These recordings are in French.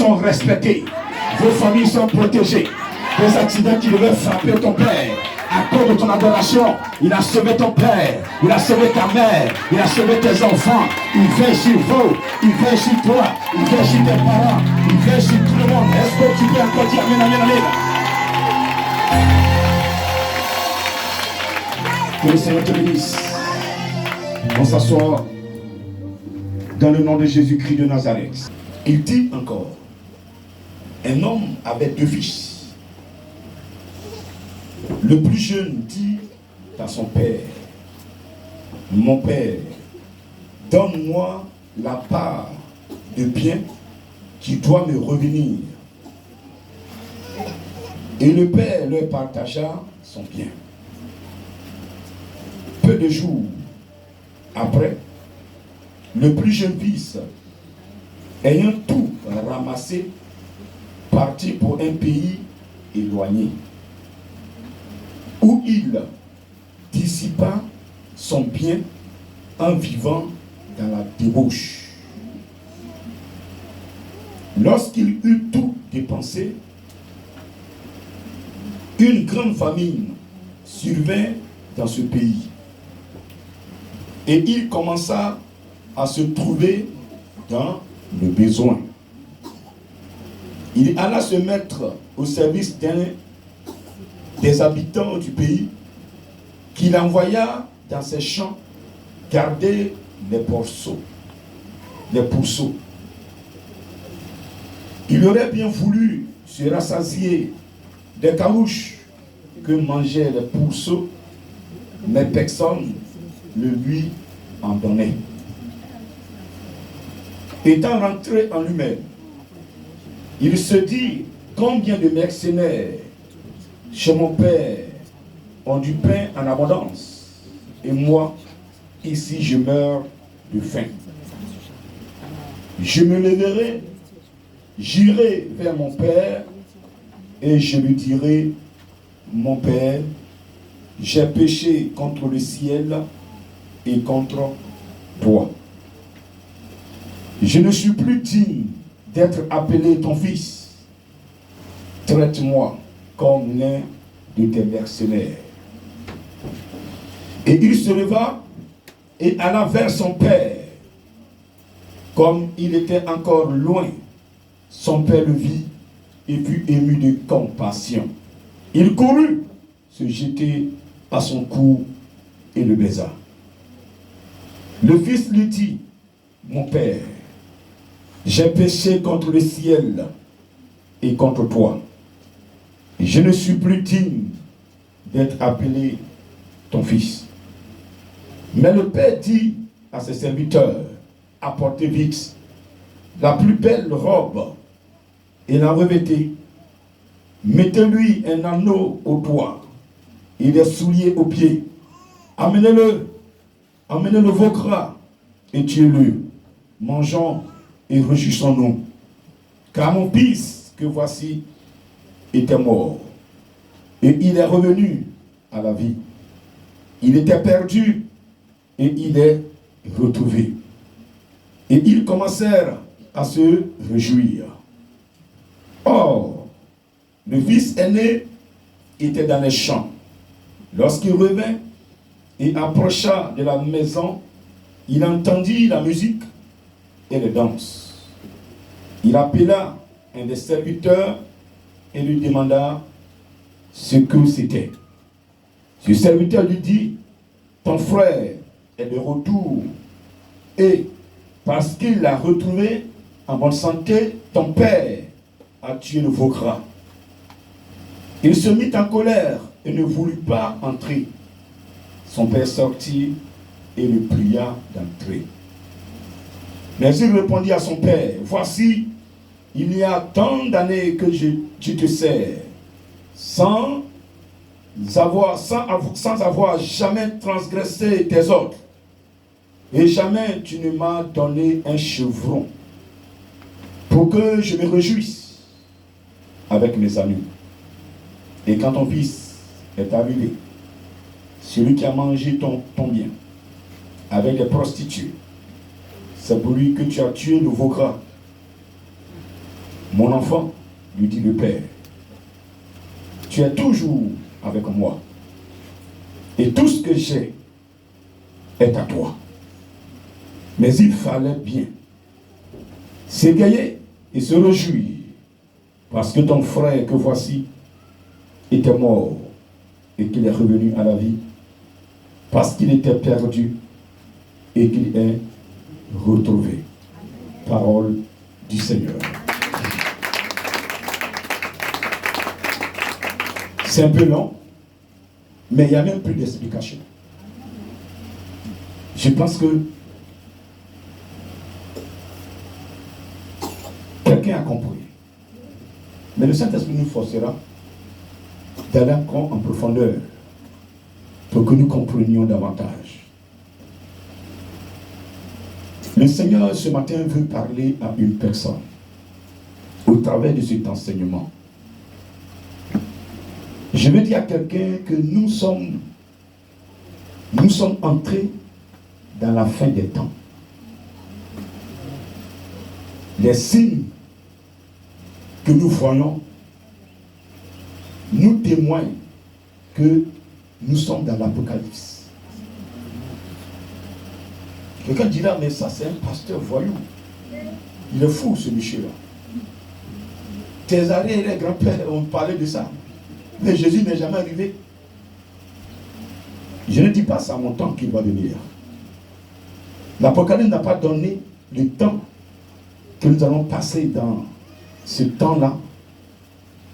sont respectés. Vos familles sont protégées. Des accidents qui devaient frapper ton père, à cause de ton adoration, il a sauvé ton père, il a sauvé ta mère, il a sauvé tes enfants. Il veille sur vous, il veille sur toi, il veille sur tes parents, il veille sur tout le monde. Est-ce que tu peux encore dire amen, amen, amen? Que le Seigneur te bénisse. On s'assoit dans le nom de Jésus-Christ de Nazareth. Il dit encore, un homme avait 2 fils. Le plus jeune dit à son père, mon père, donne-moi la part de bien qui doit me revenir. Et le père leur partagea son bien. Peu de jours après, le plus jeune fils, ayant tout ramassé, partit pour un pays éloigné, où il dissipa son bien en vivant dans la débauche. Lorsqu'il eut tout dépensé, une grande famine survint dans ce pays. Et il commença à se trouver dans le besoin. Il alla se mettre au service d'un des habitants du pays, qu'il envoya dans ses champs garder les pourceaux. Il aurait bien voulu se rassasier des carouches que mangeaient les pourceaux, mais personne ne lui en donnait. Étant rentré en lui-même, il se dit, combien de mercenaires chez mon père ont du pain en abondance, et moi, ici, je meurs de faim. Je me lèverai, j'irai vers mon père, et je lui dirai, mon père, j'ai péché contre le ciel et contre toi. Je ne suis plus digne d'être appelé ton fils. Traite-moi comme l'un de tes mercenaires. Et il se leva et alla vers son père. Comme il était encore loin, son père le vit et fut ému de compassion. Il courut se jeter à son cou et le baisa. Le fils lui dit, mon père, j'ai péché contre le ciel et contre toi. Je ne suis plus digne d'être appelé ton fils. Mais le père dit à ses serviteurs, apportez vite la plus belle robe et la revêtez. Mettez-lui un anneau au doigt et des souliers aux pieds. Amenez-le vos gras et tuez-le. Mangeons et réjouissons-nous. Car mon fils que voici était mort et il est revenu à la vie. Il était perdu et il est retrouvé. Et ils commencèrent à se réjouir. Or, le fils aîné était dans les champs. Lorsqu'il revint et approcha de la maison, il entendit la musique et les danses. Il appela un des serviteurs et lui demanda ce que c'était. Ce serviteur lui dit, ton frère est de retour et parce qu'il l'a retrouvé en bonne santé, ton père a tué le veau gras. Il se mit en colère et ne voulut pas entrer. Son père sortit et le pria d'entrer. Mais il répondit à son père, voici, il y a tant d'années que je te sers, sans avoir jamais transgressé tes ordres. Et jamais tu ne m'as donné un chevron pour que je me réjouisse avec mes amis. Et quand ton fils est arrivé, celui qui a mangé ton bien avec des prostituées, c'est pour lui que tu as tué le veau gras. Mon enfant, lui dit le père, tu es toujours avec moi. Et tout ce que j'ai est à toi. Mais il fallait bien s'égayer et se réjouir, parce que ton frère que voici était mort et qu'il est revenu à la vie, parce qu'il était perdu et qu'il est retrouvé. Parole du Seigneur. C'est un peu long, mais il n'y a même plus d'explication. Je pense que quelqu'un a compris. Mais le Saint-Esprit nous forcera d'aller encore en profondeur pour que nous comprenions davantage. Le Seigneur ce matin veut parler à une personne au travers de cet enseignement. Je veux dire à quelqu'un que nous sommes entrés dans la fin des temps. Les signes que nous voyons nous témoignent que nous sommes dans l'Apocalypse. Quelqu'un dira, mais ça c'est un pasteur voyou. Il est fou ce monsieur-là. Tes arrières et les grands-pères ont parlé de ça. Mais Jésus n'est jamais arrivé. Je ne dis pas ça à mon temps qu'il va venir. L'Apocalypse n'a pas donné le temps que nous allons passer dans ce temps-là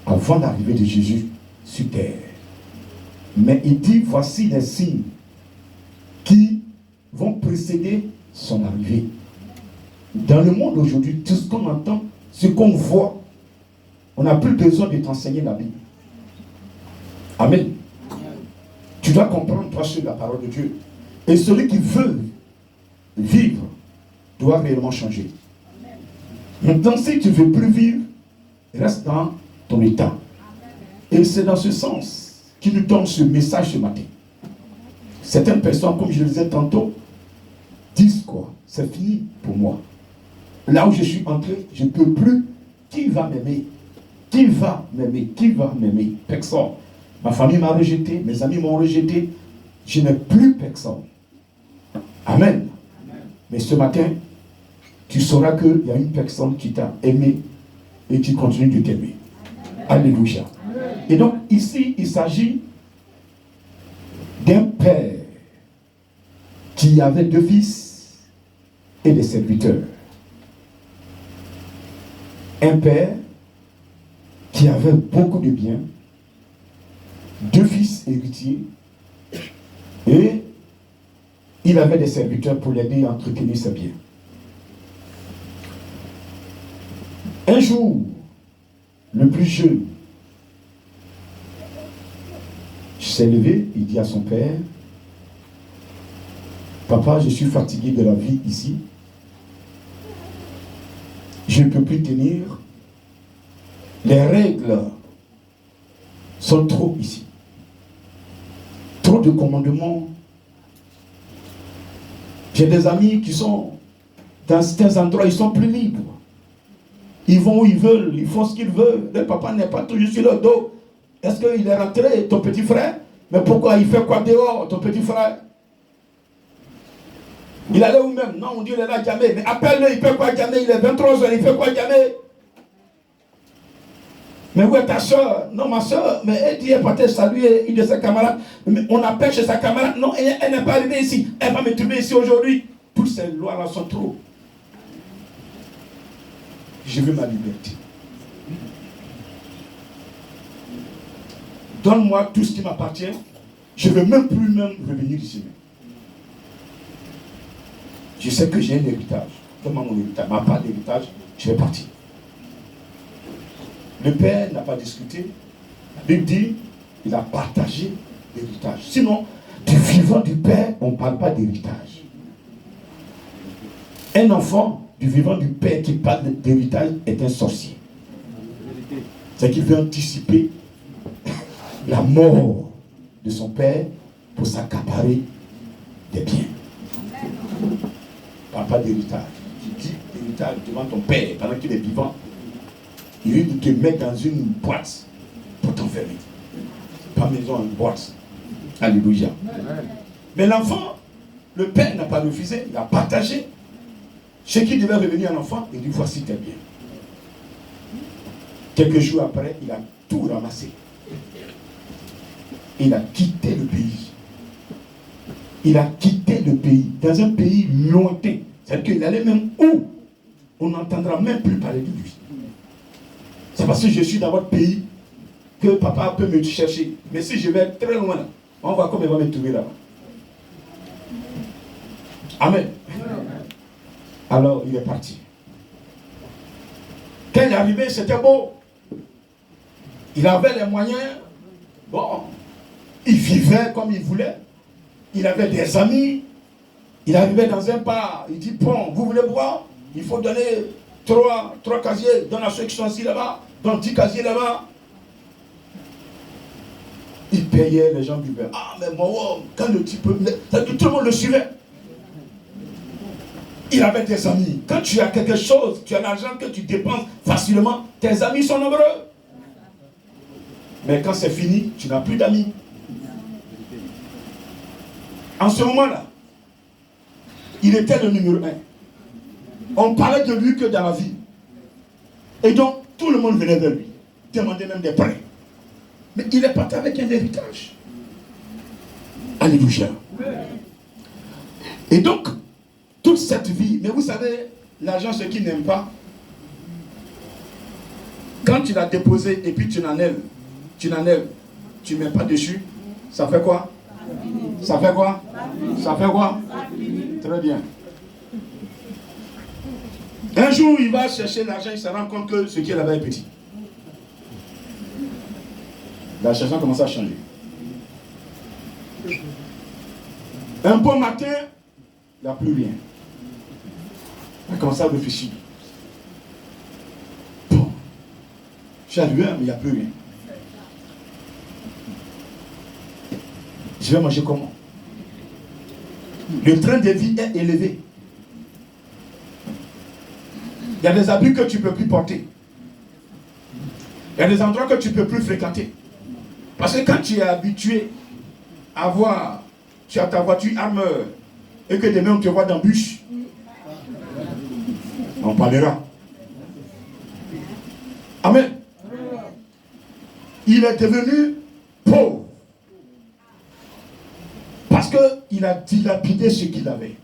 avant l'arrivée de Jésus sur terre. Mais il dit, voici les signes qui vont précéder son arrivée. Dans le monde aujourd'hui, tout ce qu'on entend, ce qu'on voit, on n'a plus besoin de t'enseigner la Bible. Amen. Tu dois comprendre, toi, sur la parole de Dieu. Et celui qui veut vivre doit réellement changer. Maintenant, si tu ne veux plus vivre, reste dans ton état. Et c'est dans ce sens qu'il nous donne ce message ce matin. Certaines personnes, comme je le disais tantôt, disent quoi? C'est fini pour moi. Là où je suis entré, je ne peux plus. Qui va m'aimer? Qui va m'aimer? Qui va m'aimer? Personne. Ma famille m'a rejeté, mes amis m'ont rejeté. Je n'ai plus personne. Amen. Mais ce matin, tu sauras qu'il y a une personne qui t'a aimé et qui continue de t'aimer. Alléluia. Et donc, ici, il s'agit d'un père qui avait 2 fils et des serviteurs. Un père qui avait beaucoup de biens, 2 fils héritiers, et il avait des serviteurs pour l'aider à entretenir ses biens. Un jour, le plus jeune s'est levé, il dit à son père, « Papa, je suis fatigué de la vie ici. Je ne peux plus tenir. Les règles sont trop ici. Trop de commandements. J'ai des amis qui sont dans certains endroits, ils sont plus libres. Ils vont où ils veulent, ils font ce qu'ils veulent. Le papa n'est pas toujours sur leur dos. Est-ce qu'il est rentré, ton petit frère? Mais pourquoi il fait quoi dehors, ton petit frère? Il allait où même? Non, on dit il est là jamais. Mais appelle-le, il fait quoi jamais? Il est 23h, il fait quoi jamais? Mais où est ta soeur? Non, ma soeur, mais elle dit elle partait saluer une de ses camarades. Mais on appelle chez sa camarade. Non, elle n'est pas arrivée ici. Elle va me trouver ici aujourd'hui. Toutes ces lois-là sont trop. Je veux ma liberté. Donne-moi tout ce qui m'appartient. Je ne veux même plus revenir ici. Je sais que j'ai un héritage. Donne-moi mon héritage. Ma part d'héritage, je vais partir. Le père n'a pas discuté. La Bible dit il a partagé l'héritage. Sinon, du vivant du père, on ne parle pas d'héritage. Un enfant du vivant du père qui parle d'héritage est un sorcier. C'est qu'il veut anticiper la mort de son père pour s'accaparer des biens. Parle pas d'héritage. Tu dis héritage devant ton père pendant qu'il est vivant. Il risque de te mettre dans une boîte pour t'enfermer. Pas maison, une boîte. Alléluia. Mais l'enfant, le père n'a pas refusé, il a partagé. Ce qui devait revenir à l'enfant, il dit voici tes biens. Quelques jours après, il a tout ramassé. Il a quitté le pays. Il a quitté le pays, dans un pays lointain. C'est-à-dire qu'il allait même où on n'entendra même plus parler de lui. C'est parce que je suis dans votre pays que papa peut me chercher. Mais si je vais très loin, là, on va comment il va me trouver là-bas. Amen. Alors il est parti. Quand il est arrivé, c'était beau. Il avait les moyens. Bon, il vivait comme il voulait. Il avait des amis. Il arrivait dans un bar. Il dit, bon, vous voulez boire? Il faut donner trois casiers. Donne à ceux qui sont assis là-bas. Donne 10 casiers là-bas. Il payait, les gens buvaient. Ah, mais moi, quand le type, tout le monde le suivait. Il avait des amis. Quand tu as quelque chose, tu as l'argent que tu dépenses facilement, tes amis sont nombreux. Mais quand c'est fini, tu n'as plus d'amis. En ce moment-là, il était le numéro 1. On parlait de lui que dans la vie. Et donc, tout le monde venait vers lui. Demandait même des prêts. Mais il est parti avec un héritage. Alléluia. Et donc, toute cette vie, mais vous savez, l'argent, ce qui n'aime pas, quand tu l'as déposé et puis tu n'enlèves, tu ne mets pas dessus, ça fait quoi? Ça fait quoi? Ça fait quoi? Très bien. Un jour, il va chercher l'argent, il se rend compte que ce qu'il avait est petit. La situation commence à changer. Un bon matin, il n'y a plus rien. Il a commencé à réfléchir. Bon, je suis arrivé, mais il n'y a plus rien. Je vais manger comment? Le train de vie est élevé. Il y a des habits que tu ne peux plus porter. Il y a des endroits que tu ne peux plus fréquenter. Parce que quand tu es habitué à voir, tu as ta voiture armeur et que demain on te voit dans le bus, on parlera. Amen. Il est devenu pauvre. Parce qu'il a dilapidé ce qu'il avait.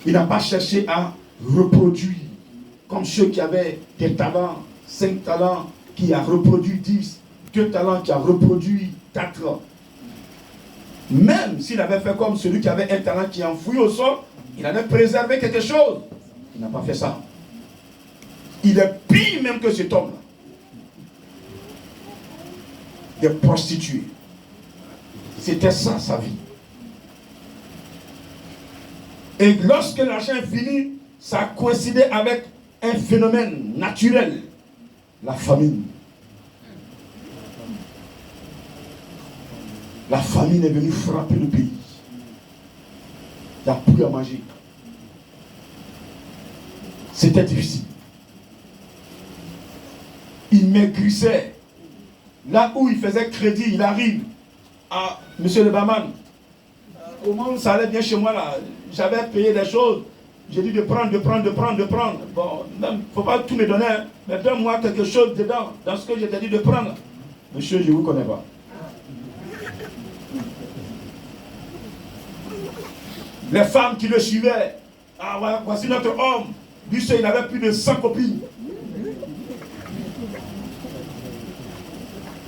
Il n'a pas cherché à reproduire. Comme ceux qui avaient des talents, 5 talents, qui a reproduit 10, 2 talents qui a reproduit 4. Même s'il avait fait comme celui qui avait un talent qui enfoui au sol, il avait préservé quelque chose. Il n'a pas fait ça. Il est pire même que cet homme-là. Des prostituées. C'était ça sa vie. Et lorsque l'argent est fini, ça a coïncidé avec un phénomène naturel. La famine. La famine est venue frapper le pays. Il n'y a plus à manger. C'était difficile. Il maigrissait. Là où il faisait crédit, il arrive à Monsieur le Barman. Comment ça allait bien chez moi là? J'avais payé des choses. J'ai dit de prendre. Bon, il ne faut pas tout me donner, hein, mais donne-moi quelque chose dedans, dans ce que j'ai dit de prendre. Monsieur, je ne vous connais pas. Les femmes qui le suivaient, ah, voici notre homme. Lui, il avait plus de 100 copines.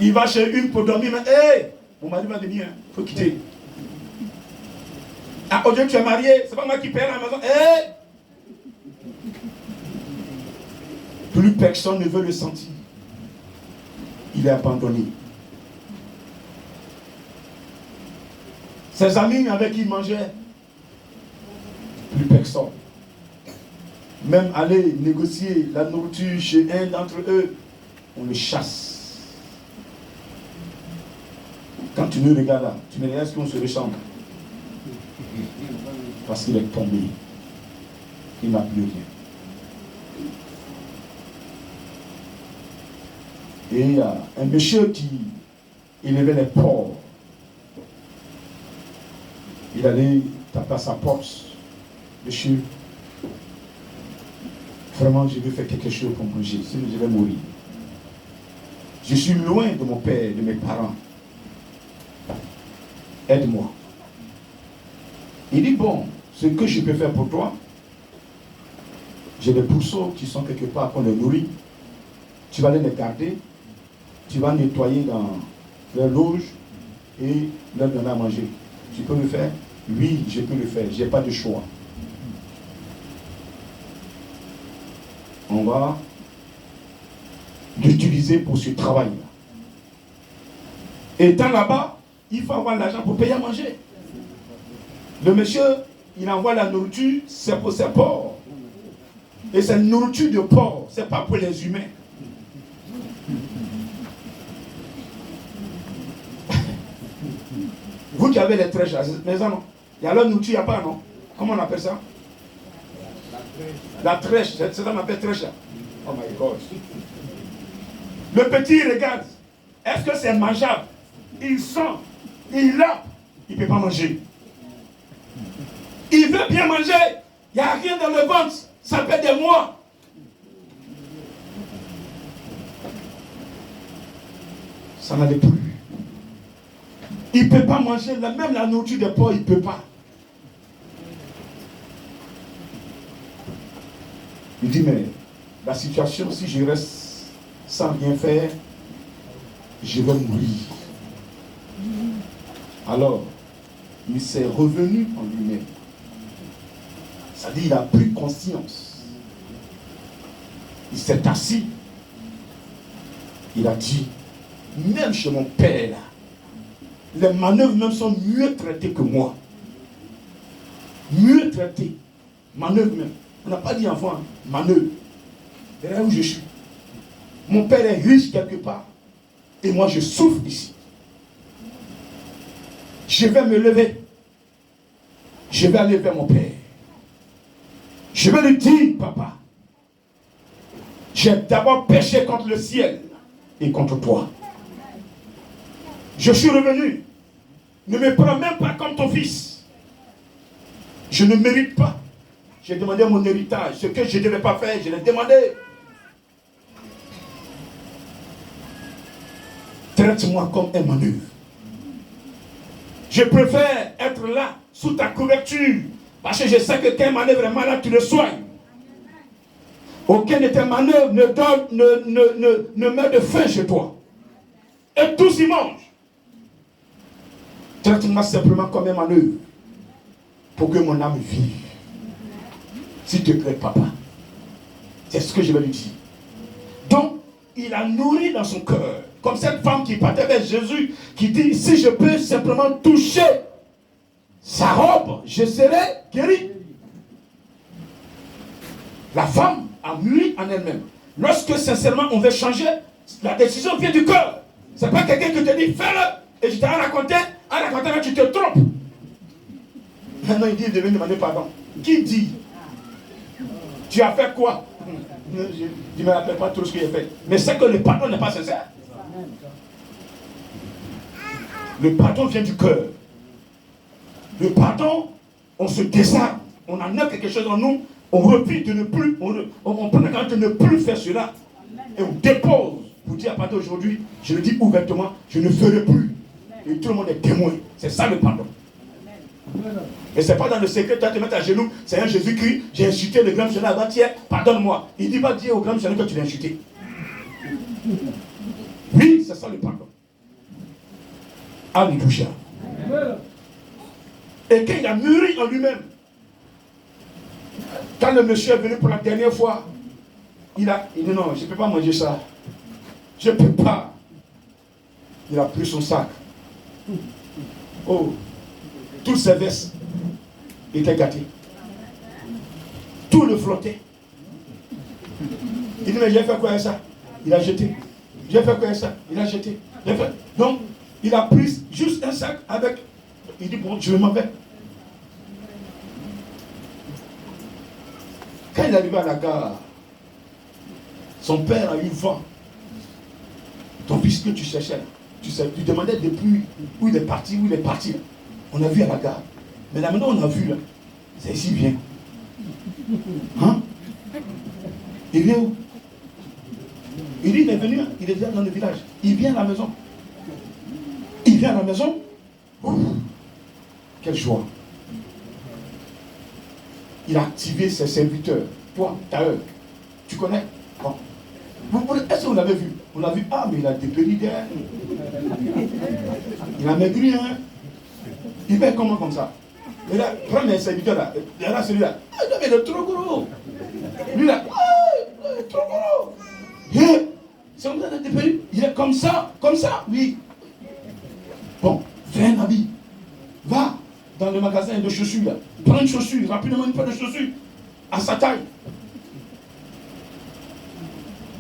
Il va chez une pour dormir, mais hé, mon mari va venir, il faut quitter. Ah, aujourd'hui tu es marié, c'est pas moi qui paye la maison. Hé! Plus personne ne veut le sentir. Il est abandonné. Ses amis avec qui il mangeait, plus personne. Même aller négocier la nourriture chez un d'entre eux, on le chasse. Quand tu me regardes là, tu me regardes ce qu'on se ressemble. Parce qu'il est tombé. Il n'a plus rien. Et il y a un monsieur qui élevait les porcs. Il allait taper à sa porte. Monsieur, vraiment, je veux faire quelque chose pour manger, sinon je vais mourir. Je suis loin de mon père, de mes parents. Aide-moi. Il dit, bon, ce que je peux faire pour toi, j'ai des pourceaux qui sont quelque part qu'on les nourrit. Tu vas les garder, tu vas nettoyer dans leur loge et leur donner à manger. Tu peux le faire? Oui, je peux le faire, je n'ai pas de choix. On va l'utiliser pour ce travail-là. Étant là-bas, il faut avoir l'argent pour payer à manger. Le monsieur, il envoie la nourriture, c'est pour ses porcs. Et cette nourriture de porc, ce n'est pas pour les humains. Vous qui avez les trèches à cette maison, non? Il y a leur nourriture, il n'y a pas, non? Comment on appelle ça? La trèche, c'est ça qu'on appelle trèche. Oh my God. Le petit, il regarde. Est-ce que c'est mangeable? Il sent, il a, il ne peut pas manger. Il veut bien manger. Il n'y a rien dans le ventre. Ça fait des mois. Ça n'allait plus. Il ne peut pas manger. Même la nourriture des porcs, il ne peut pas. Il dit, mais la situation, si je reste sans rien faire, je vais mourir. Alors, il s'est revenu en lui-même. C'est-à-dire, il a pris conscience. Il s'est assis. Il a dit, même chez mon père, là, les manœuvres même sont mieux traitées que moi. Mieux traitées. Manœuvres même. On n'a pas dit enfant, hein. Manœuvre. C'est là où je suis. Mon père est riche quelque part. Et moi, je souffre ici. Je vais me lever. Je vais aller vers mon père. Je vais lui dire, papa, j'ai d'abord péché contre le ciel et contre toi. Je suis revenu. Ne me prends même pas comme ton fils. Je ne mérite pas. J'ai demandé mon héritage. Ce que je ne devais pas faire, je l'ai demandé. Traite-moi comme un manœuvre. Je préfère être là, sous ta couverture. Parce que je sais que quand un manœuvre est malade, tu le soignes. Aucun de tes manœuvres ne meurt de faim chez toi. Et tous y mangent. Traite-moi simplement comme un manœuvre. Pour que mon âme vive. S'il te plaît, papa. C'est ce que je vais lui dire. Donc, il a nourri dans son cœur. Comme cette femme qui partait vers Jésus, qui dit, si je peux simplement toucher sa robe, je serai guéri. La femme a mûri en elle-même. Lorsque sincèrement on veut changer, la décision vient du cœur. Ce n'est pas quelqu'un qui te dit, fais-le. Et je t'ai raconté, là tu te trompes. Maintenant il dit, il devait demander pardon. Qui dit? Tu as fait quoi? Je ne me rappelle pas tout ce qu'il a fait. Mais c'est que le pardon n'est pas sincère. Le pardon vient du cœur. Le pardon, on se désarme. On enlève quelque chose en nous. On refuse de ne plus. On prend la garde de ne plus faire cela. Et on dépose pour dire à partir d'aujourd'hui, je le dis ouvertement, je ne ferai plus. Et tout le monde est témoin. C'est ça le pardon. Et c'est pas dans le secret, tu vas te mettre à genoux, Seigneur Jésus-Christ, j'ai insulté le grand missionnaire avant-hier, pardonne-moi. Il dit pas dire au grand missionnaire que tu l'as insulté. Oui, c'est ça le pardon. Alléluia. Et quand il a mûri en lui-même, quand le monsieur est venu pour la dernière fois, il dit non, je ne peux pas manger ça. Je ne peux pas. Il a pris son sac. Oh, toutes ses vestes étaient gâtées. Tout le flottait. Il dit, mais j'ai fait quoi avec ça? Il a jeté. J'ai fait quoi avec ça? Il a jeté. Donc, il a pris juste un sac avec. Il dit, bon, je m'en vais. Quand il est arrivé à la gare, son père a eu vent. Ton fils que tu cherchais là. Tu demandais depuis où il est parti, où il est parti. Là. On a vu à la gare. Mais là maintenant on a vu là. C'est ici, il vient. Hein? Il vient où? Il dit, il est venu, il est déjà dans le village. Il vient à la maison. Il vient à la maison. Ouf, quelle joie. Il a activé ses serviteurs. Toi, Tailleur, tu connais? Bon. Est-ce que vous l'avez vu? On l'a vu. Ah, mais il a dépéri d'air. Il a maigri, hein? Il fait comment comme ça? Et là, prends mes serviteurs là. Et là, celui-là. Ah, mais il est trop gros. Lui là. Ah, il est trop gros. C'est comme ça, il a dépéri. Il est comme ça, oui. Bon, fais un habit. Va dans le magasin de chaussures là. Prends une chaussure, rapidement une paire de chaussures. À sa taille.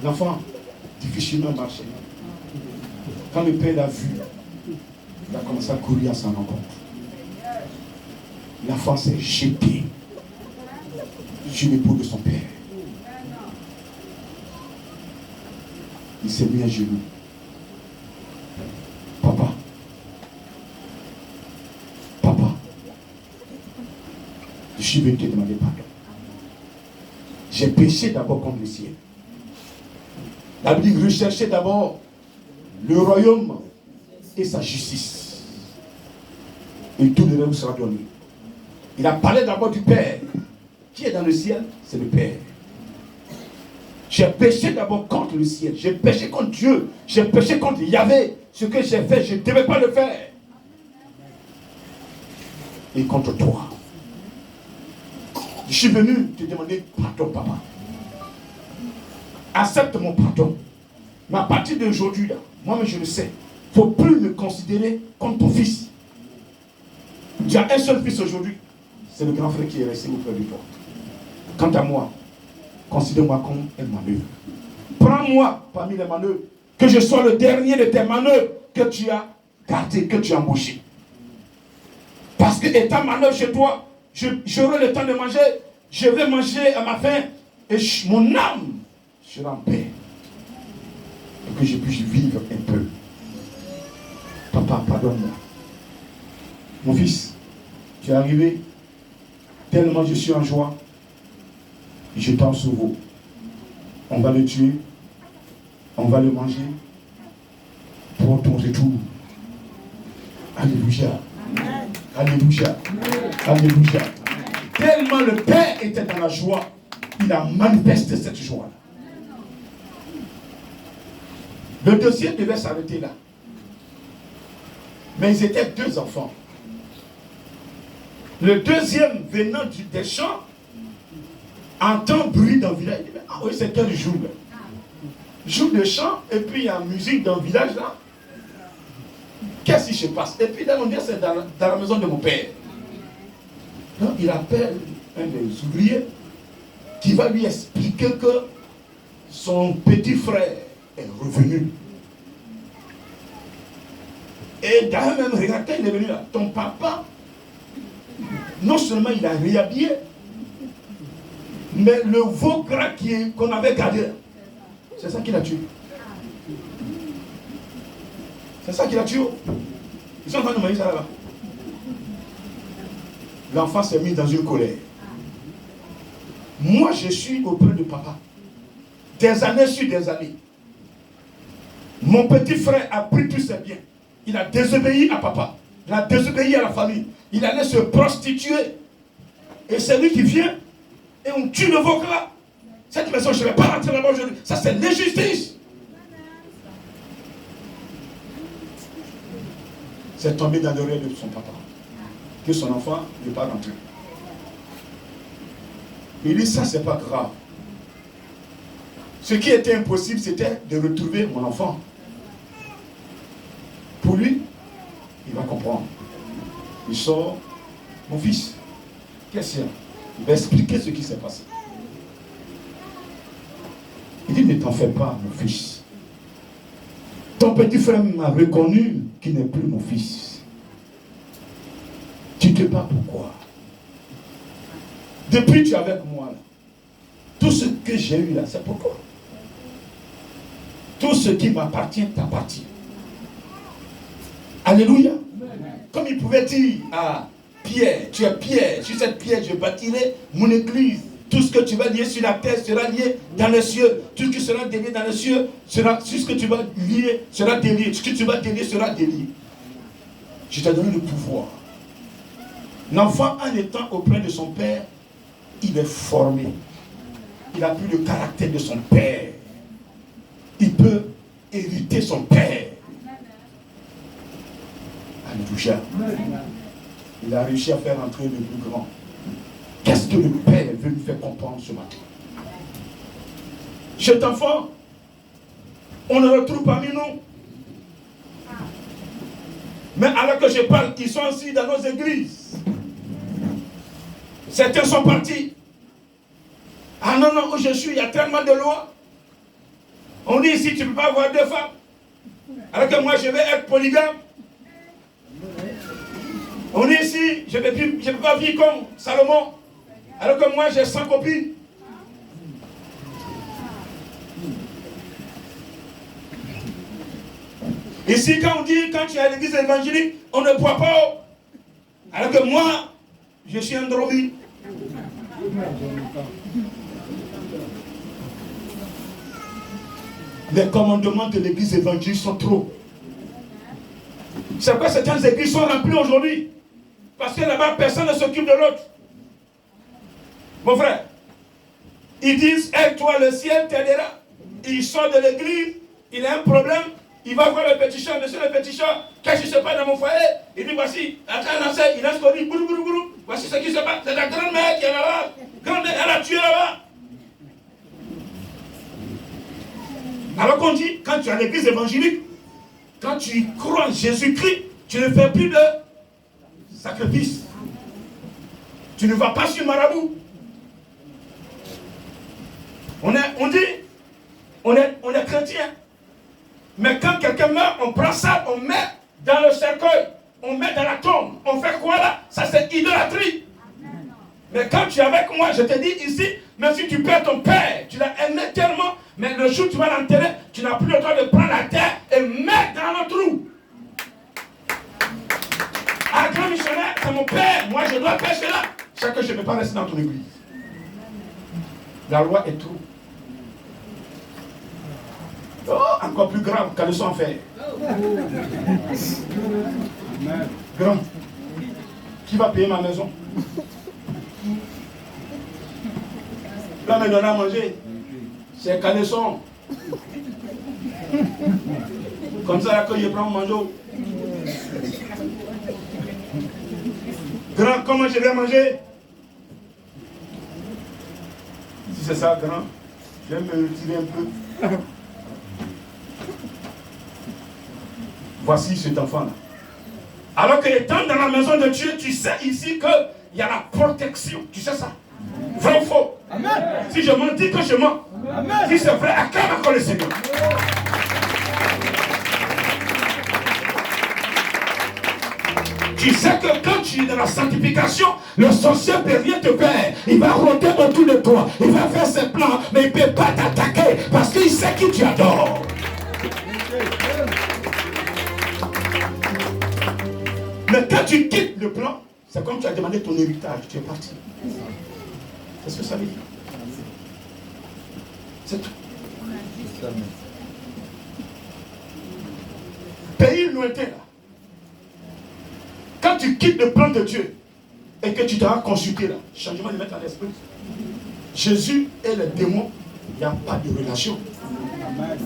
L'enfant, difficilement marchait. Quand le père l'a vu, il a commencé à courir à sa rencontre. L'enfant s'est jeté sur l'épaule de son père. Il s'est mis à genoux. Papa, je suis venu te demander pardon. J'ai péché d'abord contre le ciel. La Bible dit recherchez d'abord le royaume et sa justice. Et tout le reste vous sera donné. Il a parlé d'abord du Père. Qui est dans le ciel? C'est le Père. J'ai péché d'abord contre le ciel. J'ai péché contre Dieu. J'ai péché contre Yahvé. Ce que j'ai fait, je ne devais pas le faire. Et contre toi. Je suis venu te demander pardon, papa. Accepte mon pardon. Mais à partir d'aujourd'hui, là, moi-même je le sais, il ne faut plus me considérer comme ton fils. Tu as un seul fils aujourd'hui. C'est le grand frère qui est resté auprès de toi. Quant à moi, considère-moi comme un manœuvre. Prends-moi parmi les manœuvres. Que je sois le dernier de tes manœuvres que tu as gardé, que tu as embauché. Parce que étant manœuvre chez toi, j'aurai le temps de manger, je vais manger à ma faim et mon âme sera en paix. Et que je puisse vivre un peu. Papa, pardonne-moi. Mon fils, tu es arrivé, tellement je suis en joie, je t'en sauve. On va le tuer, on va le manger pour ton retour. Alléluia. Alléluia. Alléluia. Tellement le Père était dans la joie, il a manifesté cette joie-là. Le dossier devait s'arrêter là. Mais ils étaient deux enfants. Le deuxième venant des champs entend bruit dans le village. Il dit, ah oui, c'est quel jour là? Jour de chant, et puis il y a musique dans le village là. Qu'est-ce qui se passe? Et puis là, on dit, c'est dans la maison de mon père. Donc, il appelle un des ouvriers qui va lui expliquer que son petit frère est revenu. Et d'ailleurs même, regarde, quand il est venu là, ton papa, non seulement il a réhabillé, mais le veau gras qu'on avait gardé, c'est ça qu'il a tué. C'est ça qu'il a tué. Ils sont en train de manger ça là-bas. L'enfant s'est mis dans une colère. Moi, je suis auprès de papa. Des années sur des années. Mon petit frère a pris tous ses biens. Il a désobéi à papa. Il a désobéi à la famille. Il allait se prostituer. Et c'est lui qui vient et on tue le veau gras. Cette maison, je ne vais pas rentrer là-bas aujourd'hui. Ça, c'est l'injustice. C'est tombé dans l'oreille de son papa. Que son enfant n'est pas rentré. Il dit, ça, c'est pas grave. Ce qui était impossible, c'était de retrouver mon enfant. Pour lui, il va comprendre. Il sort, mon fils, qu'est-ce qu'il y a? Il va expliquer ce qui s'est passé. Il dit, ne t'en fais pas, mon fils. Ton petit frère m'a reconnu qu'il n'est plus mon fils. Tu te bats pourquoi? Depuis que tu es avec moi, là, tout ce que j'ai eu là, c'est pourquoi? Tout ce qui m'appartient t'appartient. Alléluia. Comme il pouvait dire à Pierre, tu es Pierre, sur cette pierre je bâtirai mon église. Tout ce que tu vas lier sur la terre sera lié dans les cieux. Tout ce qui sera délié dans les cieux sera, tout ce que tu vas lier sera délié. Ce que tu vas délier sera délié. Je t'ai donné le pouvoir. L'enfant, en étant auprès de son père, il est formé. Il a pris le caractère de son père. Il peut hériter son père. Alléluia. Il a réussi à faire entrer le plus grand. Qu'est-ce que le Père veut nous faire comprendre ce matin? Cet enfant, on le retrouve parmi nous. Mais alors que je parle, ils sont aussi dans nos églises. Certains sont partis. Ah non, non, où je suis, il y a tellement de lois. On dit ici, tu ne peux pas avoir deux femmes. Alors que moi, je vais être polygame. On dit ici, je ne peux pas vivre comme Salomon. Alors que moi, j'ai 100 copines. Ici, quand on dit, quand tu es à l'église évangélique, on ne boit pas. Alors que moi, je suis un drogué. Les commandements de l'église évangélique sont trop. C'est pourquoi certaines églises sont remplies aujourd'hui. Parce que là-bas, personne ne s'occupe de l'autre. Mon frère, ils disent, aide-toi, le ciel t'aidera. Il sort de l'église, il a un problème, il va voir le petit chat, monsieur le petit chat, qu'est-ce qui se passe dans mon foyer? Il dit, voici, attends, il lance le dit, boulou, boulou, boulou, voici ce qui se passe, c'est la grand-mère qui est là-bas, grand-mère, elle a tué là-bas. Alors qu'on dit, quand tu es à l'église évangélique, quand tu crois en Jésus-Christ, tu ne fais plus de sacrifice. Tu ne vas pas sur marabout. On est chrétien. Mais quand quelqu'un meurt, on prend ça, on met dans le cercueil, on met dans la tombe. On fait quoi là? Ça c'est idolâtrie. Mais quand tu es avec moi, je te dis ici, même si tu perds ton père, tu l'as aimé tellement, mais le jour où tu vas l'enterrer, tu n'as plus le droit de prendre la terre et mettre dans le trou. Un grand missionnaire, c'est mon père, moi je dois faire cela. C'est que je ne peux pas rester dans ton église. La loi est trop. Oh, encore plus grave qu'à le sang faire. Grand. Qui va payer ma maison? Là, me donner à manger. C'est caleçon. Comme ça, là, que je prends mon manteau. Grand, comment je vais manger? Si c'est ça, grand, je vais me retirer un peu. Voici cet enfant-là. Alors que étant dans la maison de Dieu, tu sais ici qu'il y a la protection. Tu sais ça? Vrai ou faux? Amen. Si je mens, dis que je mens. Amen. Si c'est vrai, acclame encore le Seigneur. Tu sais que quand tu es dans la sanctification, le sorcier ne peut rien te faire. Il va rôder autour de toi. Il va faire ses plans, mais il ne peut pas t'attaquer parce qu'il sait qui tu adores. Mais quand tu quittes le plan, c'est comme tu as demandé ton héritage, tu es parti. C'est ce que ça veut dire. C'est tout. Pays lointain là. Quand tu quittes le plan de Dieu et que tu t'as consulté là, changement de mettre à l'esprit, Jésus et les démons, il n'y a pas de relation. Amen.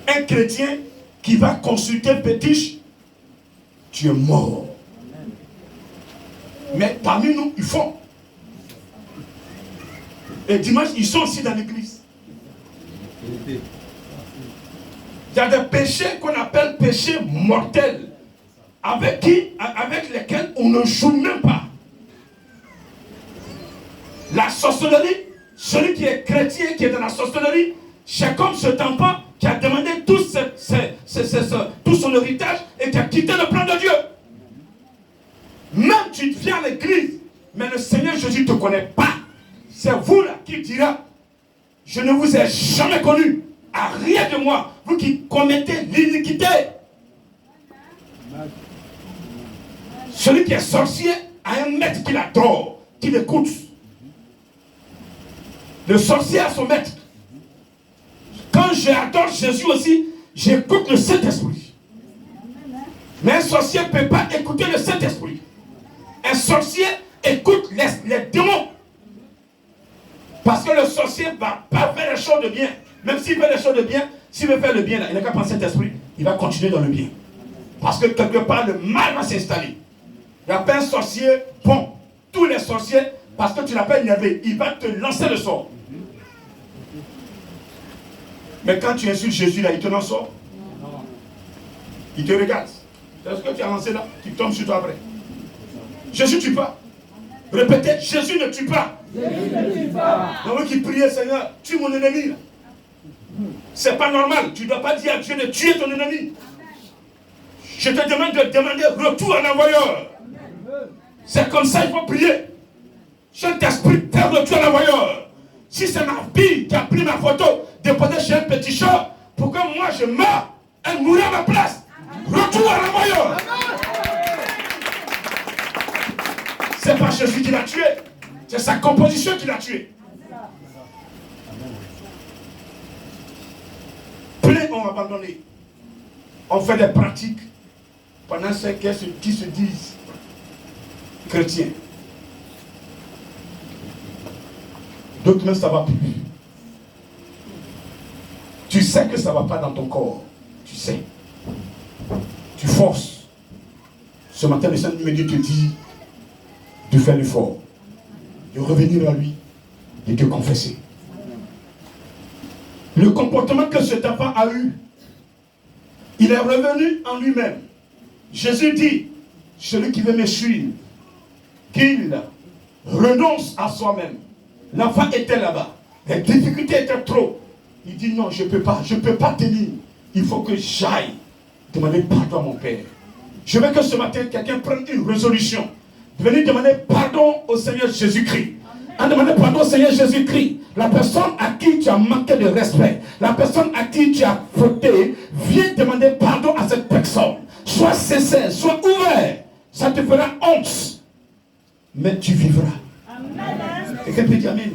Un chrétien qui va consulter le pétiche, tu es mort. Mais parmi nous, ils font. Et dimanche, ils sont aussi dans l'église. Il y a des péchés qu'on appelle péchés mortels, avec lesquels on ne joue même pas. La sorcellerie, celui qui est chrétien, qui est dans la sorcellerie, c'est comme cet enfant qui a demandé tout son héritage et qui a quitté le plan de Dieu. Même tu viens à l'église, mais le Seigneur Jésus ne te connaît pas. c'est vous là qui dira, je ne vous ai jamais connu, à rien de moi, vous qui commettez l'iniquité. Celui qui est sorcier a un maître qui l'adore, qui l'écoute. Le sorcier a son maître. Quand j'adore Jésus aussi, j'écoute le Saint-Esprit. Mais un sorcier ne peut pas écouter le Saint-Esprit. Un sorcier écoute les démons. Parce que le sorcier ne va pas faire les choses de bien. Même s'il fait les choses de bien, s'il veut faire le bien, là, il n'a qu'à penser Saint-Esprit, il va continuer dans le bien. Parce que quelque part, le mal va s'installer. Il n'y a pas un sorcier bon. Tous les sorciers, parce que tu l'as pas énervé, il va te lancer le sort. Mais quand tu insultes Jésus, là, il te lance sort. Il te regarde. C'est ce que tu as lancé là, qui tombe sur toi après. Jésus ne tue pas. Répétez, Jésus ne tue pas. Jésus ne tue pas. Donc qui prie, Seigneur, tue mon ennemi. C'est pas normal. Tu ne dois pas dire à Dieu de tuer ton ennemi. Je te demande de demander retour à l'envoyeur. C'est comme ça qu'il faut prier. Saint-Esprit, fais retour à l'envoyeur. Si c'est ma fille qui a pris ma photo, déposée chez un petit chat, pour que moi je meure, elle mourra à ma place. Retour à l'envoyeur. C'est pas Jésus qui l'a tué, c'est sa composition qui l'a tué. Plein ont abandonné. On fait des pratiques pendant ceux qui se disent chrétiens. D'autres même ça ne va plus. Tu sais que ça ne va pas dans ton corps. Tu sais. Tu forces. Ce matin, le Saint-Esprit te dit de faire l'effort, de revenir à lui et de confesser. Le comportement que cet enfant a eu, il est revenu en lui-même. Jésus dit, celui qui veut me suivre, qu'il renonce à soi-même. L'enfant était là-bas. Les difficultés étaient trop. Il dit non, je ne peux pas tenir. Il faut que j'aille demander pardon à mon Père. Je veux que ce matin, quelqu'un prenne une résolution. De venir demander pardon au Seigneur Jésus-Christ. En demandant pardon au Seigneur Jésus-Christ, la personne à qui tu as manqué de respect, la personne à qui tu as fauté, viens demander pardon à cette personne. Sois sincère, sois ouvert. Ça te fera honte. Mais tu vivras. Amen. Quelqu'un peut dire Amen.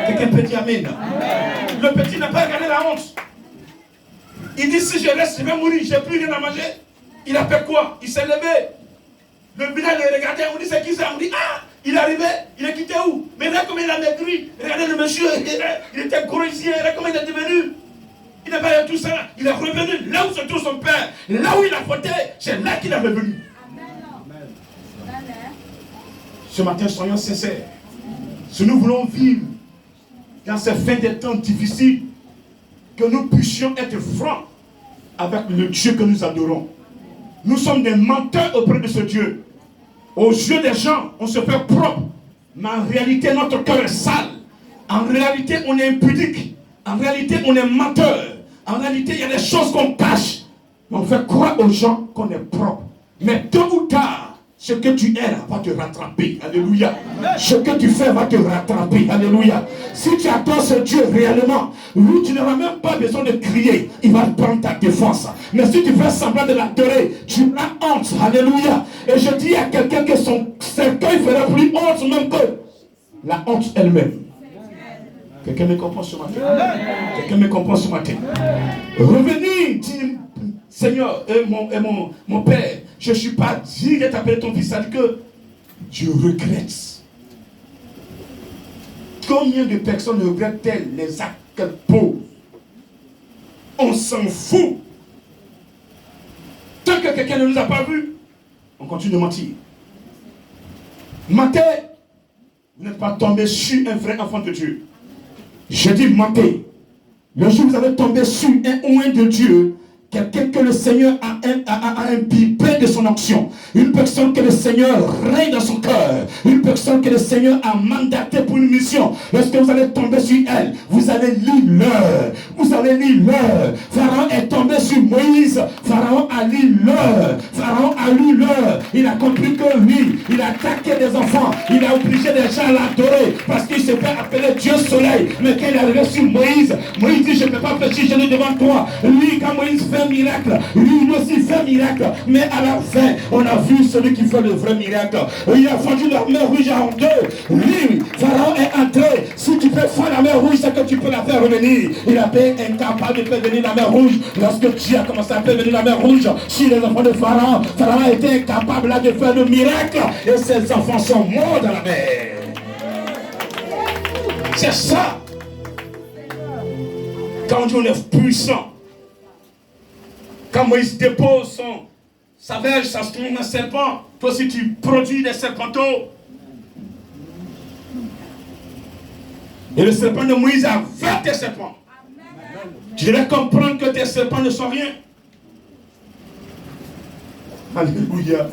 Quelqu'un peut dire Amen. Amen. Le petit n'a pas regardé la honte. Il dit si je reste, je vais mourir, je n'ai plus rien à manger. Il a fait quoi? Il s'est levé. Le village le regardait, on dit c'est qui ça? On dit ah, il est arrivé, il est quitté où? Mais là comme il a maigri, regardez le monsieur, il était gros ici, regardez comment il est devenu. Il n'a pas eu tout ça, il est revenu là où se trouve son père, là où il a fauté, c'est là qu'il est revenu. Amen. Ce matin, soyons sincères. Si nous voulons vivre dans ces fins des temps difficiles, que nous puissions être francs avec le Dieu que nous adorons. Nous sommes des menteurs auprès de ce Dieu. Aux yeux des gens, on se fait propre. Mais en réalité, notre cœur est sale. En réalité, on est impudique. En réalité, on est menteur. En réalité, il y a des choses qu'on cache. Mais on fait croire aux gens qu'on est propre. Mais tôt ou tard, ce que tu es là va te rattraper. Alléluia. Ce que tu fais va te rattraper. Alléluia. Si tu attends ce Dieu réellement, lui, tu n'auras même pas besoin de crier. Il va prendre ta défense. Mais si tu fais semblant de l'adorer, tu as honte. Alléluia. Et je dis à quelqu'un que son cercueil fera plus honte même que la honte elle-même. Quelqu'un me comprend ce matin? Quelqu'un me comprend ce matin? Revenez, dit Seigneur, mon Père, je ne suis pas digne de t'appeler ton fils. C'est-à-dire que je regrette. Combien de personnes regrettent-elles les actes qu'elles posent? On s'en fout. Tant que quelqu'un ne nous a pas vus, on continue de mentir. Mentez, vous n'êtes pas tombé sur un vrai enfant de Dieu. Je dis mentez. Le jour où vous allez tomber sur un oint de Dieu quelqu'un que le Seigneur a imbibé de son onction, une personne que le Seigneur règne dans son cœur, une personne que le Seigneur a mandaté pour une mission. Lorsque vous allez tomber sur elle, vous allez lire l'heure. Vous allez lire l'heure. Pharaon est tombé sur Moïse. Pharaon a lu l'heure. Pharaon a lu l'heure. Il a compris que lui, il a attaqué des enfants. Il a obligé les gens à l'adorer parce qu'il se fait appeler Dieu Soleil. Mais quand il est arrivé sur Moïse, Moïse dit: je ne peux pas pécher, je suis devant toi. Lui, quand Moïse fait un miracle, lui aussi fait un miracle. Mais à la fin, on a vu celui qui fait le vrai miracle. Il a fendu la mer rouge en deux. Lui, Pharaon est entré. Si tu peux faire la mer rouge, c'est que tu peux la faire revenir. Il a été incapable de faire venir la mer rouge. Lorsque Dieu a commencé à faire venir la mer rouge sur les enfants de Pharaon, Pharaon a été incapable là de faire le miracle. Et ses enfants sont morts dans la mer. C'est ça. Quand Dieu est puissant, quand Moïse dépose sa verge, ça se tourne un serpent. Toi aussi tu produis des serpenteaux. Et le serpent de Moïse a 20 tes serpents. Tu devrais comprendre que tes serpents ne sont rien. Alléluia.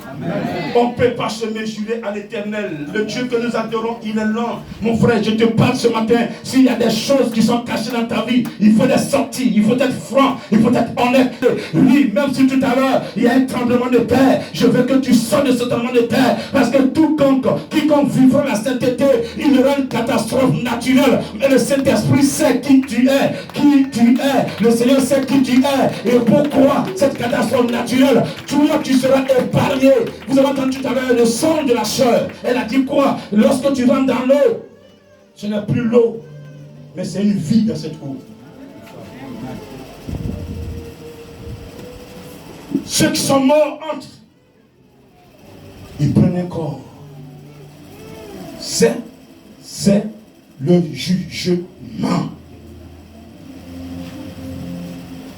On ne peut pas se mesurer à l'Éternel. Le Dieu que nous adorons, il est lent. Mon frère, je te parle ce matin. S'il y a des choses qui sont cachées dans ta vie, il faut les sortir. Il faut être franc. Il faut être honnête. Oui, même si tout à l'heure, il y a un tremblement de terre, je veux que tu sors de ce tremblement de terre. Parce que quiconque vivra la sainteté, il y aura une catastrophe naturelle. Mais le Saint-Esprit sait qui tu es. Qui tu es. Le Seigneur sait qui tu es. Et pourquoi cette catastrophe naturelle? Toi, tu seras épargné. Vous avez entendu tout à l'heure le son de la sœur. Elle a dit quoi? Lorsque tu rentres dans l'eau, ce n'est plus l'eau, mais c'est une vie dans cette eau. Ceux qui sont morts entrent. Ils prennent un corps. C'est le jugement.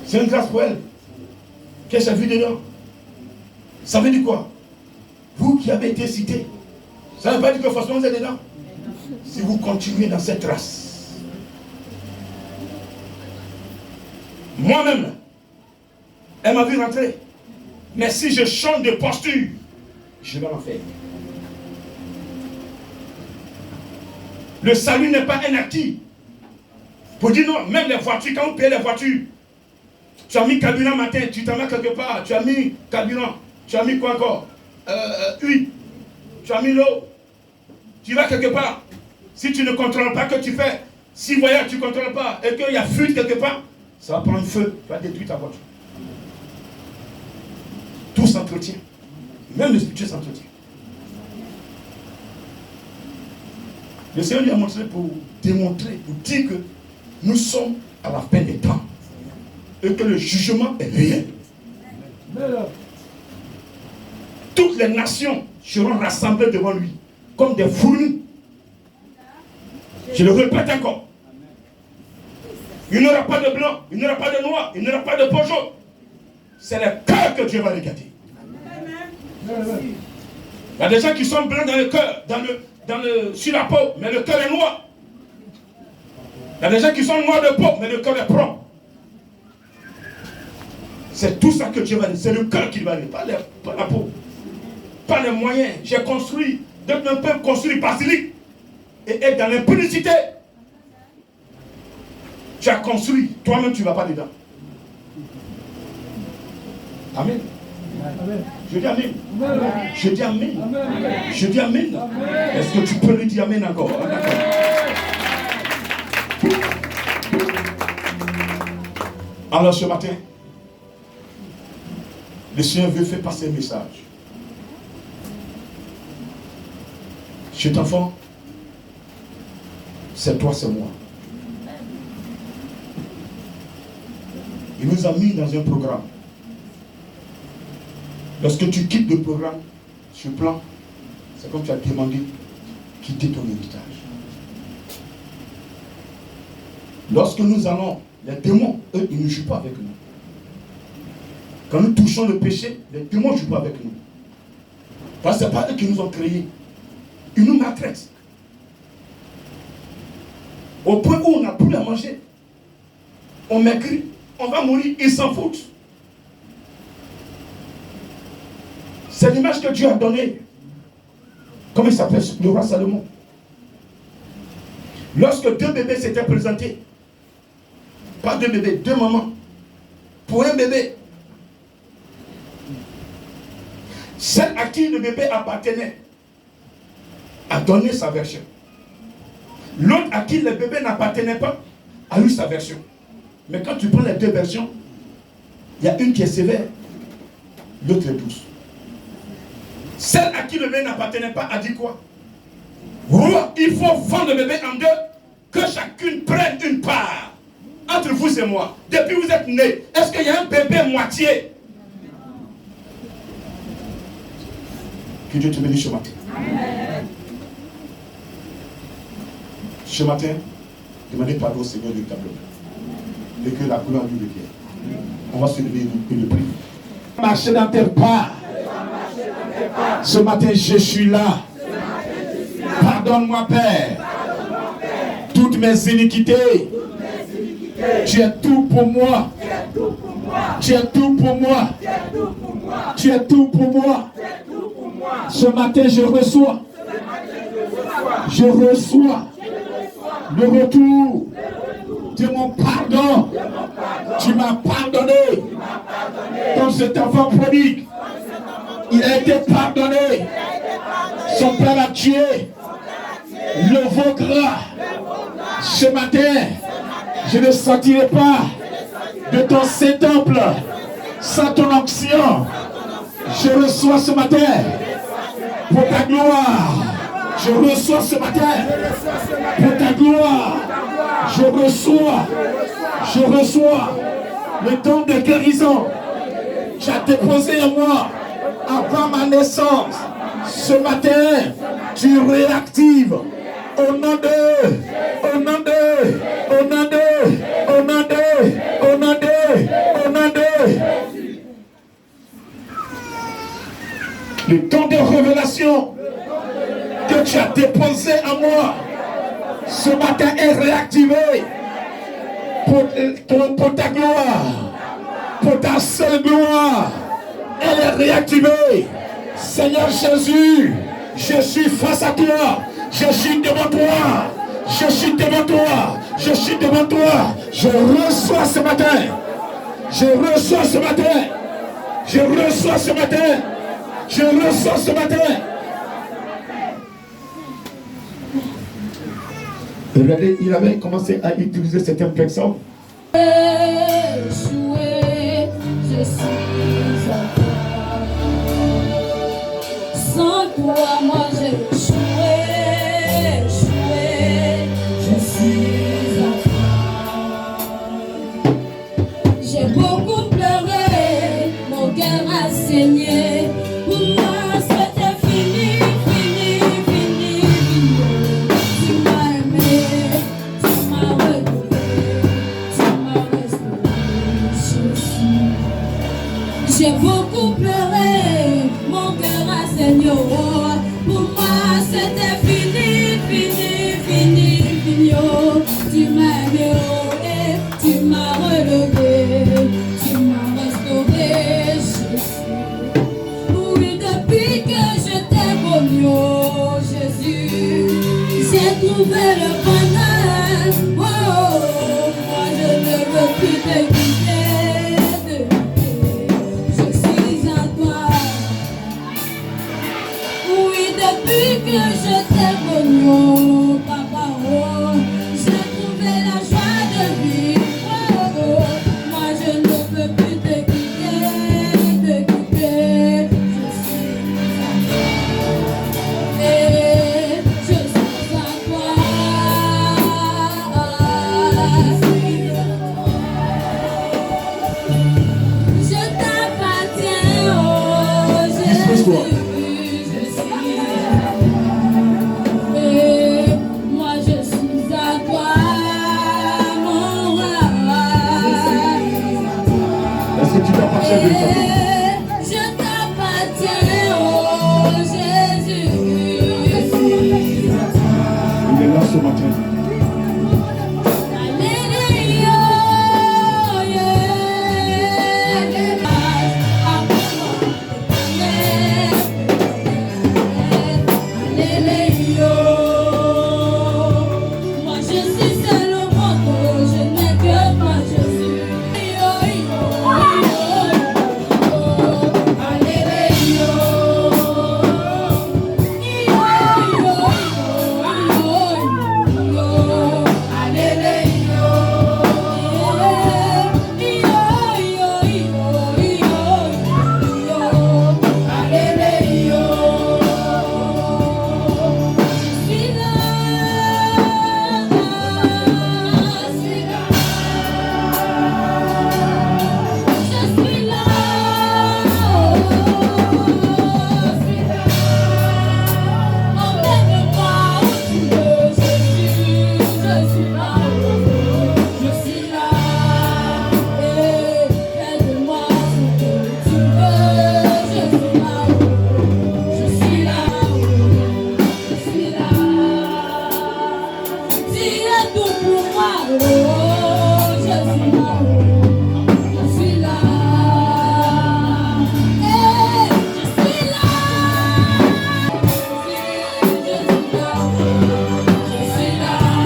C'est une grâce pour elle. Qu'est-ce qu'elle a vu dedans? Ça veut dire quoi? Vous qui avez été cités, ça ne veut pas dire que forcément vous êtes dedans. Si vous continuez dans cette race. Moi-même, elle m'a vu rentrer. Mais si je change de posture, je vais l'en faire. Le salut n'est pas un acquis. Pour dire non, même les voitures, quand vous payez les voitures, tu as mis carburant matin, tu t'en vas quelque part, tu as mis carburant. Tu as mis quoi encore? Huile. Tu as mis l'eau. Tu vas quelque part. Si tu ne contrôles pas, que tu fais 6 voyages, tu ne contrôles pas, et qu'il y a fuite quelque part, ça va prendre feu, tu vas détruire ta voiture. Tout s'entretient. Même le spirituel s'entretient. Le Seigneur lui a montré pour démontrer, pour dire que nous sommes à la fin des temps. Et que le jugement est réel. Toutes les nations seront rassemblées devant lui, comme des fourmis. Je le répète encore. Il n'y aura pas de blanc, il n'y aura pas de noir, il n'y aura pas de peau jaune. C'est le cœur que Dieu va regarder. Il y a des gens qui sont blancs dans le cœur, sur la peau, mais le cœur est noir. Il y a des gens qui sont noirs de peau, mais le cœur est propre. C'est tout ça que Dieu va dire. C'est le cœur qu'il va dire, pas la peau. Pas les moyens. J'ai construit, d'autres ne peuvent construire basilique et être dans l'impunicité. Tu as construit, toi-même tu ne vas pas dedans. Amen. Amen. Je dis amen. Amen. Je dis amen. Amen. Je dis amen. Amen. Est-ce que tu peux lui dire amen encore? Alors ce matin, le Seigneur veut faire passer un message. Cet enfant, c'est toi, c'est moi. Il nous a mis dans un programme. Lorsque tu quittes le programme, ce plan, c'est comme tu as demandé, quitter ton héritage. Lorsque nous allons, les démons, eux, ils ne jouent pas avec nous. Quand nous touchons le péché, les démons ne jouent pas avec nous. Parce que ce n'est pas eux qui nous ont créés. Ils nous maltraitent. Au point où on n'a plus à manger. On maigrit, on va mourir, ils s'en foutent. C'est l'image que Dieu a donnée. Comment il s'appelle le roi Salomon? Lorsque deux bébés s'étaient présentés, pas deux bébés, deux mamans, pour un bébé, celle à qui le bébé appartenait a donné sa version. L'autre à qui le bébé n'appartenait pas a eu sa version. Mais quand tu prends les deux versions, il y a une qui est sévère, l'autre est douce. Celle à qui le bébé n'appartenait pas a dit quoi? Roi, il faut vendre le bébé en deux, que chacune prenne une part. Entre vous et moi, depuis que vous êtes nés, est-ce qu'il y a un bébé moitié? Que Dieu te bénisse ce matin. Amen. Ce matin, demandez pardon au Seigneur du tableau. Et que la gloire lui revienne. On va se lever et le prier. Marcher dans tes pas. Ce matin, je suis là. Pardonne-moi, Père. Toutes mes iniquités. Tu es tout pour moi. Tu es tout pour moi. Tu es tout pour moi. Ce matin, je reçois. Je reçois le retour de mon pardon. Tu m'as pardonné. Comme cet enfant prodigue. Il a été pardonné. Son père a tué le veau gras. Ce matin, je ne sortirai pas de ton Saint-Temple sans ton onction. Je reçois ce matin pour ta gloire. Je reçois ce matin pour ta gloire. Je reçois le don de guérison. Tu as déposé en moi avant ma naissance. Ce matin, tu réactives au nom de, au nom de, au nom de, au nom de, au nom de, au nom de. Le don de révélation que tu as déposé en moi ce matin est réactivé pour ta gloire, pour ta seule gloire. Elle est réactivée. Seigneur Jésus, je suis face à toi. Je suis devant toi. Je suis devant toi. Je suis devant toi. Je reçois ce matin. Je reçois ce matin. Je reçois ce matin. Je reçois ce matin. Regardez, il avait commencé à utiliser cet impression. Je suis à toi. Sans toi, moi j'ai échoué, je suis à toi. J'ai beaucoup pleuré, mon cœur a saigné. Pour moi, c'était fini. Tu m'as aimé, tu m'as redonné, tu m'as restauré. J'ai beaucoup pleuré, mon cœur a saigné. Pour moi, c'était fini. Tu m'as aimé, et tu m'as relevé, tu m'as restauré, Jésus. Oui, depuis que je t'ai connu, oh Jésus, j'ai trouvé le bonheur. Oh, moi je ne veux plus te quitter. Je suis à toi. Oui, depuis que je t'ai connu, oh papa, oh, j'ai trouvé la joie de vivre. Oh, oh, moi je ne veux plus te quitter. Je suis à toi. Et je suis à toi. Je t'appartiens, oh Jésus. Moi je suis à toi, mon roi. Est-ce que tu t'appartiens véritablement? Je t'appartiens, oh Jésus. Il est là ce matin. Alléluia, yeah.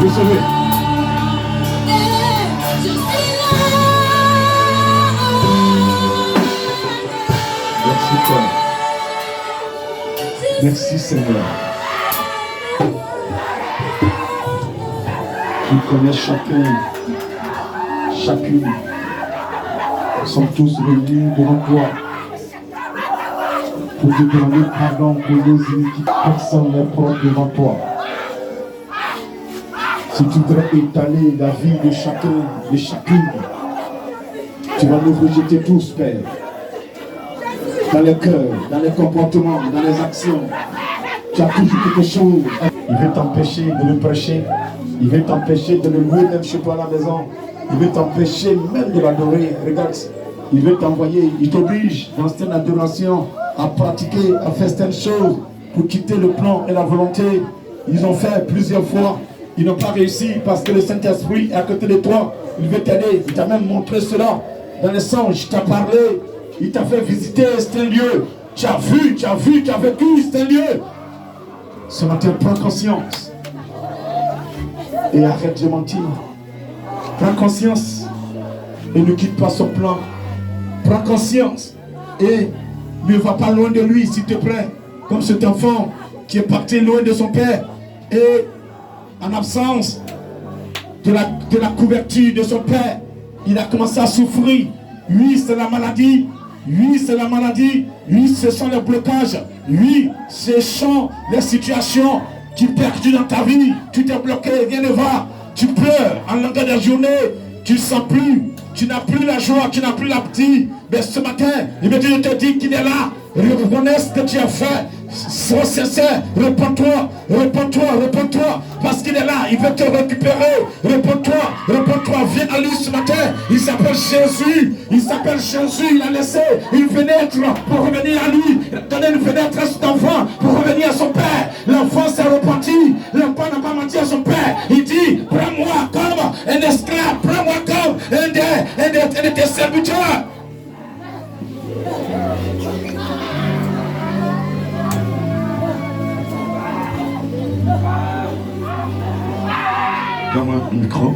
Recevez. Merci Père. Merci Seigneur. Tu connais chacun, chacune. Nous sommes tous réunis devant toi pour te demander pardon pour nos iniquités. Personne n'est propre devant toi. Si tu voudrais étaler la vie de chacun, de chacune, tu vas nous rejeter tous, Père. Dans les cœurs, dans les comportements, dans les actions. Tu as toujours quelque chose. Il veut t'empêcher de le prêcher. Il veut t'empêcher de le louer même chez toi à la maison. Il veut t'empêcher même de l'adorer. Regarde, il veut t'envoyer. Il t'oblige dans cette adoration à pratiquer, à faire certaines choses pour quitter le plan et la volonté. Ils ont fait plusieurs fois. Ils n'ont pas réussi parce que le Saint-Esprit est à côté de toi. Il veut t'aider. Il t'a même montré cela dans les songes. Il t'a parlé. Il t'a fait visiter c'est un lieu. Tu as vu, tu as vécu, c'est un lieu. Ce matin, prends conscience. Et arrête de mentir. Prends conscience. Et ne quitte pas son plan. Prends conscience. Et ne va pas loin de lui, s'il te plaît. Comme cet enfant qui est parti loin de son père. Et en absence de la couverture de son père, il a commencé à souffrir. Oui, c'est la maladie. Oui, c'est la maladie. Oui, ce sont les blocages. Oui, ce sont les situations qui perdent dans ta vie. Tu t'es bloqué, viens le voir. Tu pleures en longueur de journée. Tu ne sens plus. Tu n'as plus la joie, tu n'as plus l'appétit. Mais ce matin, il me dit, je te dis qu'il est là. Reconnais ce que tu as fait. Sois sincère, réponds-toi, parce qu'il est là, il veut te récupérer. Réponds-toi, viens à lui ce matin. Il s'appelle Jésus, il a laissé une fenêtre pour revenir à lui. Il a donné une fenêtre à cet enfant pour revenir à son père. L'enfant s'est repenti, l'enfant n'a pas menti à son père. Il dit, prends-moi comme un esclave, prends-moi comme un de tes serviteurs. Donne-moi un micro.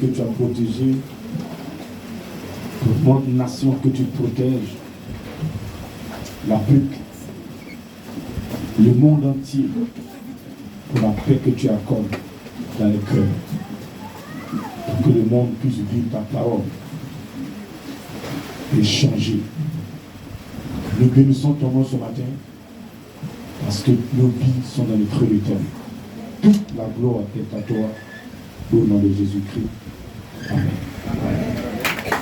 que tu as protégé, pour notre nation que tu protèges, l'Afrique, le monde entier, pour la paix que tu accordes dans les cœurs, pour que le monde puisse vivre ta parole et changer. Nous bénissons ton nom ce matin, parce que nos vies sont dans le creux de terre. Toute la gloire est à toi, au nom de Jésus-Christ. Amen.